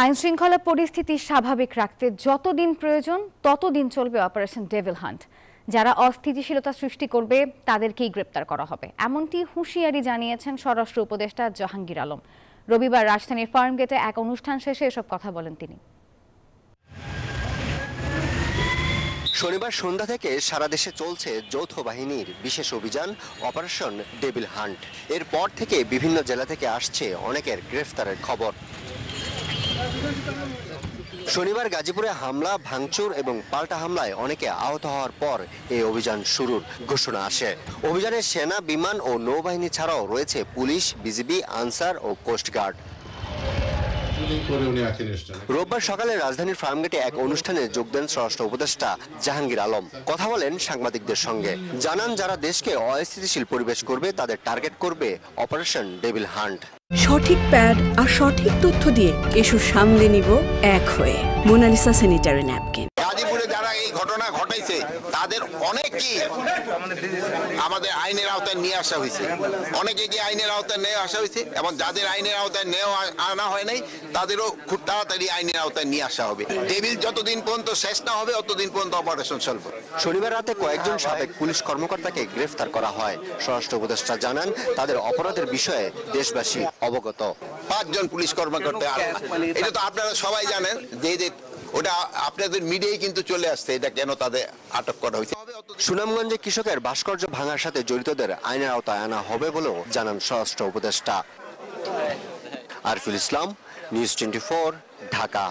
আইনশৃঙ্খলা পরিস্থিতি স্বাভাবিক রাখতে যতদিন প্রয়োজন ততদিন চলবে অপারেশন ডেভিল হান্ট। যারা অস্থিতিশীলতা সৃষ্টি করবে তাদেরকেই গ্রেপ্তার করা হবে, এমনটি হুঁশিয়ারি জানিয়েছেন স্বরাষ্ট্র উপদেষ্টা জাহাঙ্গীর আলম। রবিবার রাজধানীর ফার্মগেটে এক অনুষ্ঠান শেষে এসব কথা বলেন তিনি। শনিবার সন্ধ্যা থেকে সারা দেশে চলছে যৌথ বাহিনীর বিশেষ অভিযান অপারেশন ডেভিল হান্ট। এরপর থেকে বিভিন্ন জেলা থেকে আসছে অনেকের গ্রেফতারের খবর। শনিবার গাজীপুরে হামলা, ভাঙচুর এবং পাল্টা হামলায় অনেকে আহত হওয়ার পর এই অভিযান শুরুর ঘোষণা আসে। অভিযানে সেনা, বিমান ও নৌবাহিনী ছাড়াও রয়েছে পুলিশ, বিজিবি, আনসার ও কোস্টগার্ড। রোববার সকালে রাজধানীর ফার্মগেটে এক অনুষ্ঠানে যোগ দেন স্বরাষ্ট্র উপদেষ্টা জাহাঙ্গীর আলম। কথা বলেন সাংবাদিকদের সঙ্গে। জানান, যারা দেশকে অস্থিতিশীল পরিবেশ করবে তাদের টার্গেট করবে অপারেশন ডেভিল হান্ট। সঠিক প্যাড আর সঠিক তথ্য দিয়ে এসব সামলে নিব এক হয়ে। Monalisa sanitary napkin. গাজীপুরে যারা এই ঘটনা ঘটাইছে তাদের অনেকেই আমাদের আইনের আওতায় নিয়ে আসা হয়েছে, অনেকেই আইনের আওতায় নিয়ে আসা হয়েছে এবং যাদের আইনের আওতায় আনা হয় নাই তাদেরও খুব তাড়াতাড়ি আইনের আওতায় নিয়ে আসা হবে। ডেভিল যতদিন পর্যন্ত শেষ না হবে ততদিন পর্যন্ত অপারেশন চলবে। শনিবার রাতে কয়েকজন সাবেক পুলিশ কর্মকর্তাকে গ্রেফতার করা হয়। স্বরাষ্ট্র উপদেষ্টা জানান, তাদের অপরাধের বিষয়ে দেশবাসী অবগত। 5 জন পুলিশ কর্মকর্তা, এটা তো আপনারা সবাই জানেন যে ওটা আপনাদের মিডিয়ায় কিন্তু চলে আসছে এটা কেন তাদের আটক করা হয়েছে। সুনামগঞ্জে কৃষকের ভাস্কর্য ভাঙার সাথে জড়িতদের আইনের আওতায় আনা হবে বলেও জানান স্বরাষ্ট্র উপদেষ্টা। আরফুল ইসলাম, নিউজ 24, ঢাকা।